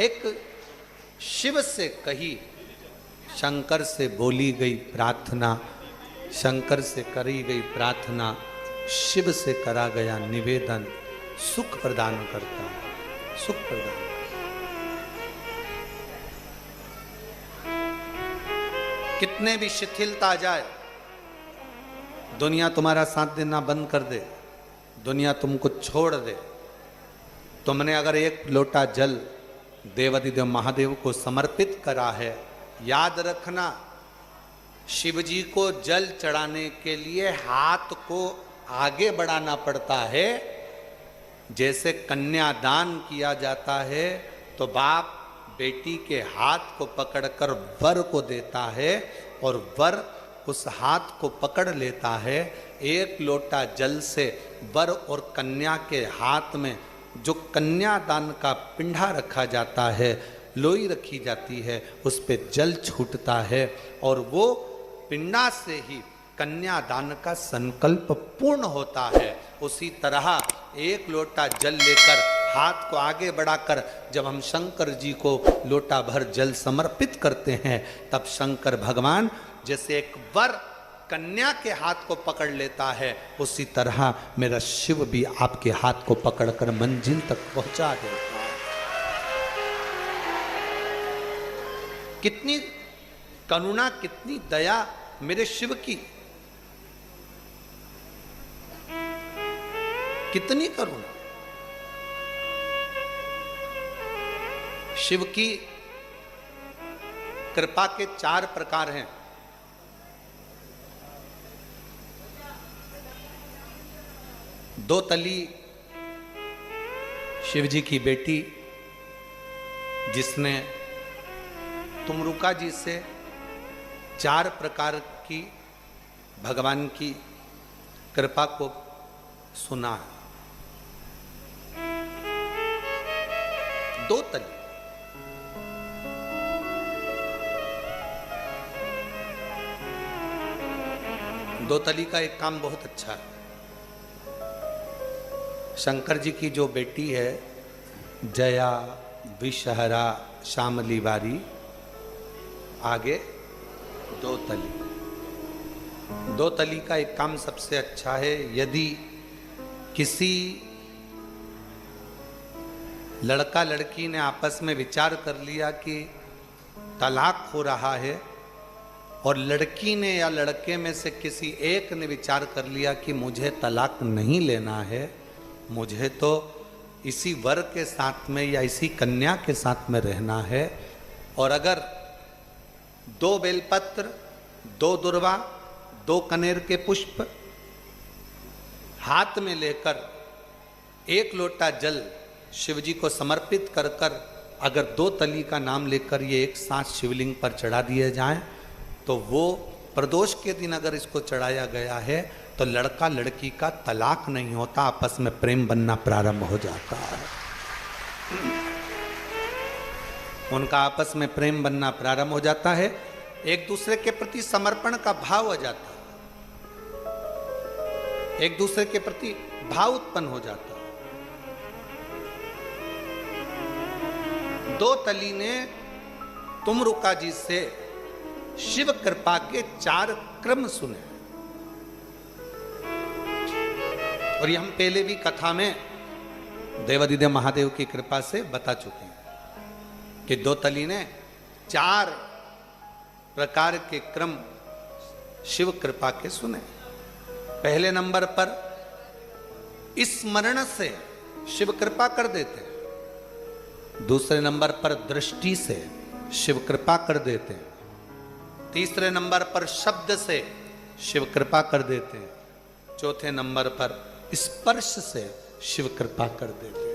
एक शिव से कही, शंकर से बोली गई प्रार्थना, शंकर से करी गई प्रार्थना, शिव से करा गया निवेदन सुख प्रदान करता है, सुख प्रदान। कितने भी शिथिलता आ जाए, दुनिया तुम्हारा साथ देना बंद कर दे, दुनिया तुमको छोड़ दे, तुमने अगर एक लोटा जल देवाधिदेव महादेव को समर्पित करा है, याद रखना शिव जी को जल चढ़ाने के लिए हाथ को आगे बढ़ाना पड़ता है। जैसे कन्यादान किया जाता है तो बाप बेटी के हाथ को पकड़कर वर को देता है और वर उस हाथ को पकड़ लेता है। एक लोटा जल से वर और कन्या के हाथ में जो कन्यादान का पिंडा रखा जाता है, लोई रखी जाती है, उस पे जल छूटता है और वो पिंडा से ही कन्यादान का संकल्प पूर्ण होता है। उसी तरह एक लोटा जल लेकर हाथ को आगे बढ़ाकर जब हम शंकर जी को लोटा भर जल समर्पित करते हैं, तब शंकर भगवान जैसे एक वर कन्या के हाथ को पकड़ लेता है, उसी तरह मेरा शिव भी आपके हाथ को पकड़कर मंजिल तक पहुंचा देता है। कितनी करुणा, कितनी दया मेरे शिव की, कितनी करुणा। शिव की कृपा के 4 प्रकार हैं। दो तली शिव जी की बेटी, जिसने तुमरुका जी से 4 प्रकार की भगवान की कृपा को सुना है। दो तली, दो तली का एक काम बहुत अच्छा है। शंकर जी की जो बेटी है जया, विषहरा, श्यामली बारी, आगे दो तली। दो तली का एक काम सबसे अच्छा है। यदि किसी लड़का लड़की ने आपस में विचार कर लिया कि तलाक हो रहा है और लड़की ने या लड़के में से किसी एक ने विचार कर लिया कि मुझे तलाक नहीं लेना है, मुझे तो इसी वर के साथ में या इसी कन्या के साथ में रहना है, और अगर 2 बेलपत्र, 2 दुर्वा, 2 कनेर के पुष्प हाथ में लेकर एक लोटा जल शिव जी को समर्पित कर कर अगर 2 तली का नाम लेकर ये एक साथ शिवलिंग पर चढ़ा दिए जाएं, तो वो प्रदोष के दिन अगर इसको चढ़ाया गया है तो लड़का लड़की का तलाक नहीं होता, आपस में प्रेम बनना प्रारंभ हो जाता है। उनका आपस में प्रेम बनना प्रारंभ हो जाता है, एक दूसरे के प्रति समर्पण का भाव हो जाता है, एक दूसरे के प्रति भाव उत्पन्न हो जाता है। 2 तली ने तुमरुका जी से शिव कृपा के 4 क्रम सुने, और ये हम पहले भी कथा में देवाधिदेव महादेव की कृपा से बता चुके हैं कि 2 तली ने 4 प्रकार के क्रम शिव कृपा के सुने। पहले नंबर पर स्मरण से शिव कृपा कर देते हैं, दूसरे नंबर पर दृष्टि से शिव कृपा कर देते हैं, तीसरे नंबर पर शब्द से शिव कृपा कर देते हैं, चौथे नंबर पर स्पर्श से शिव कृपा कर देते हैं।